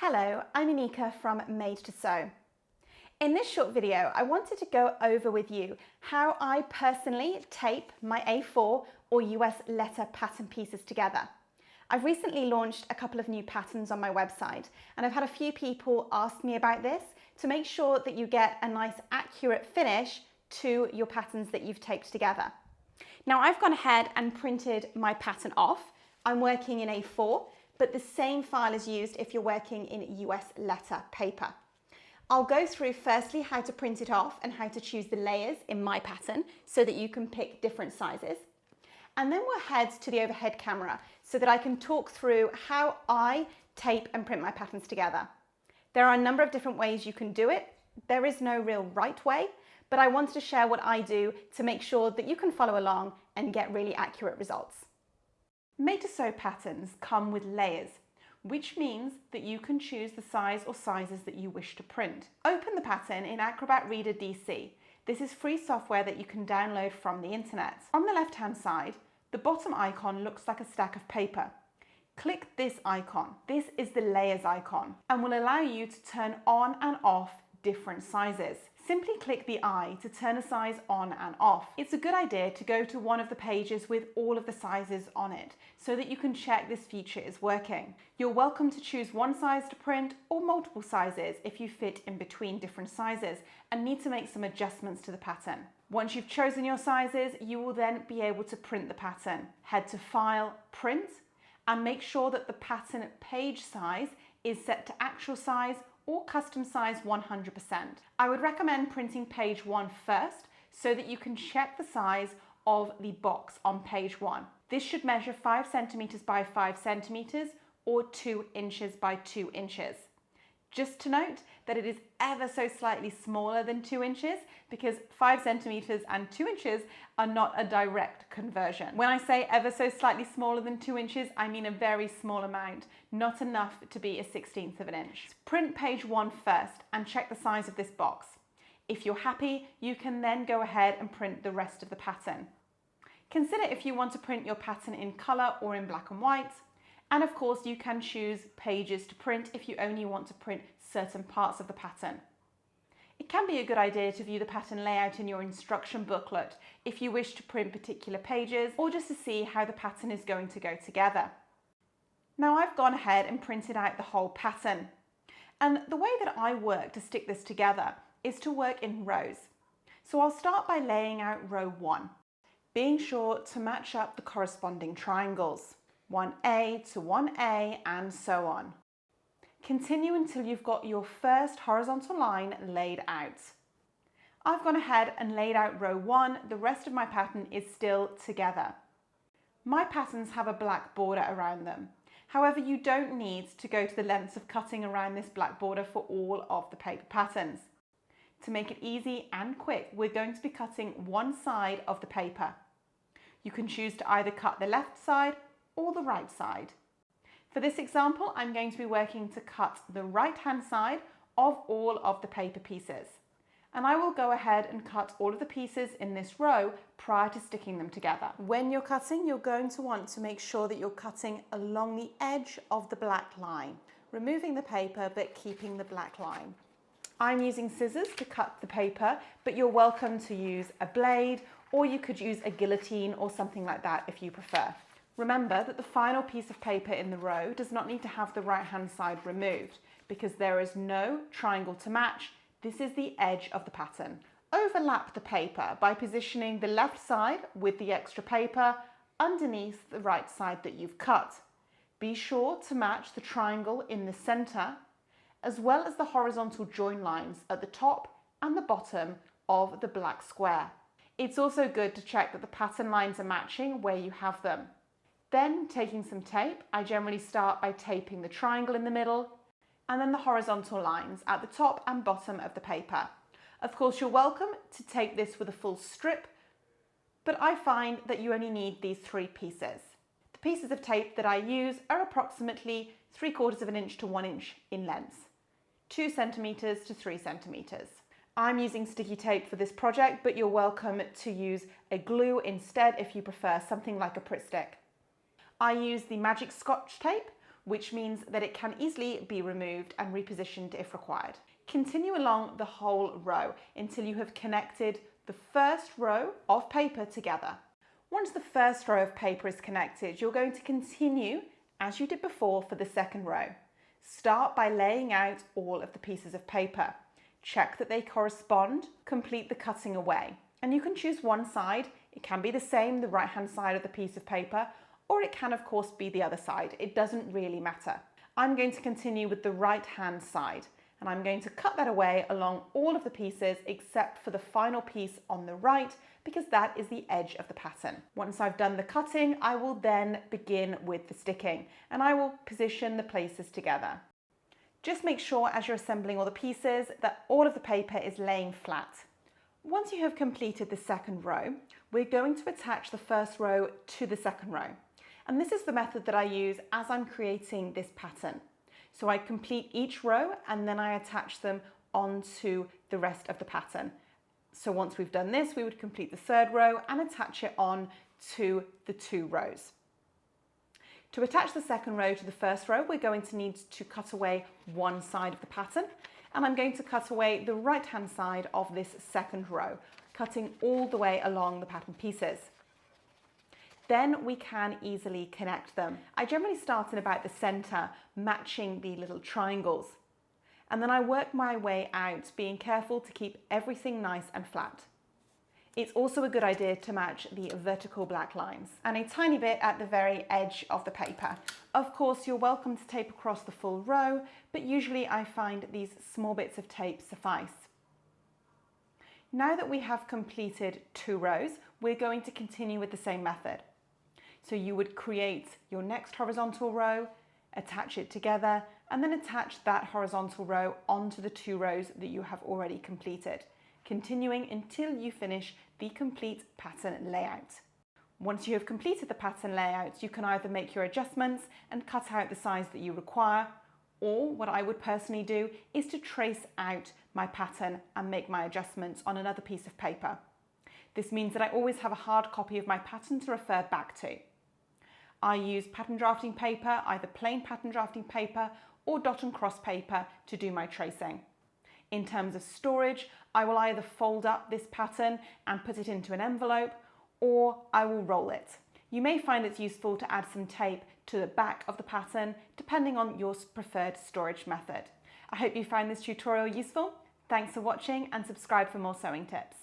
Hello, I'm Anika from Made to Sew. In this short video, I wanted to go over with you how I personally tape my A4 or US letter pattern pieces together. I've recently launched a couple of new patterns on my website, and I've had a few people ask me about this to make sure that you get a nice accurate finish to your patterns that you've taped together. Now I've gone ahead and printed my pattern off. I'm working in A4, but the same file is used if you're working in US letter paper. I'll go through firstly how to print it off and how to choose the layers in my pattern so that you can pick different sizes. And then we'll head to the overhead camera so that I can talk through how I tape and print my patterns together. There are a number of different ways you can do it. There is no real right way, but I wanted to share what I do to make sure that you can follow along and get really accurate results. Made to sew patterns come with layers, which means that you can choose the size or sizes that you wish to print. Open the pattern in Acrobat Reader DC. This is free software that you can download from the internet. On the left-hand side, the bottom icon looks like a stack of paper. Click this icon. This is the layers icon and will allow you to turn on and off different sizes. Simply click the eye to turn a size on and off. It's a good idea to go to one of the pages with all of the sizes on it so that you can check this feature is working. You're welcome to choose one size to print or multiple sizes if you fit in between different sizes and need to make some adjustments to the pattern. Once you've chosen your sizes, you will then be able to print the pattern. Head to File, Print, and make sure that the pattern page size is set to actual size or custom size 100%. I would recommend printing page 1 first so that you can check the size of the box on page 1. This should measure 5 centimeters by 5 centimeters or 2 inches by 2 inches. Just to note that it is ever so slightly smaller than 2 inches because 5 centimeters and 2 inches are not a direct conversion. When I say ever so slightly smaller than 2 inches, I mean a very small amount, not enough to be a 1/16 of an inch. Print page 1 first and check the size of this box. If you're happy, you can then go ahead and print the rest of the pattern. Consider if you want to print your pattern in color or in black and white. And of course, you can choose pages to print if you only want to print certain parts of the pattern. It can be a good idea to view the pattern layout in your instruction booklet if you wish to print particular pages or just to see how the pattern is going to go together. Now I've gone ahead and printed out the whole pattern. And the way that I work to stick this together is to work in rows. So I'll start by laying out row 1, being sure to match up the corresponding triangles. 1A to 1A and so on. Continue until you've got your first horizontal line laid out. I've gone ahead and laid out row 1, the rest of my pattern is still together. My patterns have a black border around them. However, you don't need to go to the lengths of cutting around this black border for all of the paper patterns. To make it easy and quick, we're going to be cutting one side of the paper. You can choose to either cut the left side or the right side. For this example, I'm going to be working to cut the right-hand side of all of the paper pieces. And I will go ahead and cut all of the pieces in this row prior to sticking them together. When you're cutting, you're going to want to make sure that you're cutting along the edge of the black line, removing the paper but keeping the black line. I'm using scissors to cut the paper, but you're welcome to use a blade or you could use a guillotine or something like that if you prefer. Remember that the final piece of paper in the row does not need to have the right-hand side removed because there is no triangle to match. This is the edge of the pattern. Overlap the paper by positioning the left side with the extra paper underneath the right side that you've cut. Be sure to match the triangle in the center as well as the horizontal join lines at the top and the bottom of the black square. It's also good to check that the pattern lines are matching where you have them. Then, taking some tape, I generally start by taping the triangle in the middle and then the horizontal lines at the top and bottom of the paper. Of course, you're welcome to tape this with a full strip, but I find that you only need these 3 pieces. The pieces of tape that I use are approximately 3/4 of an inch to 1 inch in length, 2 centimeters to 3 centimeters. I'm using sticky tape for this project, but you're welcome to use a glue instead if you prefer something like a Pritt stick. I use the Magic Scotch tape, which means that it can easily be removed and repositioned if required. Continue along the whole row until you have connected the first row of paper together. Once the first row of paper is connected, you're going to continue as you did before for the second row. Start by laying out all of the pieces of paper. Check that they correspond, complete the cutting away. And you can choose one side. It can be the same, the right-hand side of the piece of paper, or it can of course be the other side. It doesn't really matter. I'm going to continue with the right-hand side, and I'm going to cut that away along all of the pieces except for the final piece on the right, because that is the edge of the pattern. Once I've done the cutting, I will then begin with the sticking, and I will position the places together. Just make sure as you're assembling all the pieces that all of the paper is laying flat. Once you have completed the second row, we're going to attach the first row to the second row. And this is the method that I use as I'm creating this pattern. So I complete each row and then I attach them onto the rest of the pattern. So once we've done this, we would complete the third row and attach it on to the 2 rows. To attach the second row to the first row, we're going to need to cut away one side of the pattern, and I'm going to cut away the right-hand side of this second row, cutting all the way along the pattern pieces. Then we can easily connect them. I generally start in about the center, matching the little triangles. And then I work my way out, being careful to keep everything nice and flat. It's also a good idea to match the vertical black lines and a tiny bit at the very edge of the paper. Of course, you're welcome to tape across the full row, but usually I find these small bits of tape suffice. Now that we have completed 2 rows, we're going to continue with the same method. So you would create your next horizontal row, attach it together, and then attach that horizontal row onto the 2 rows that you have already completed, continuing until you finish the complete pattern layout. Once you have completed the pattern layout, you can either make your adjustments and cut out the size that you require, or what I would personally do is to trace out my pattern and make my adjustments on another piece of paper. This means that I always have a hard copy of my pattern to refer back to. I use pattern drafting paper, either plain pattern drafting paper or dot and cross paper to do my tracing. In terms of storage, I will either fold up this pattern and put it into an envelope, or I will roll it. You may find it's useful to add some tape to the back of the pattern, depending on your preferred storage method. I hope you find this tutorial useful. Thanks for watching and subscribe for more sewing tips.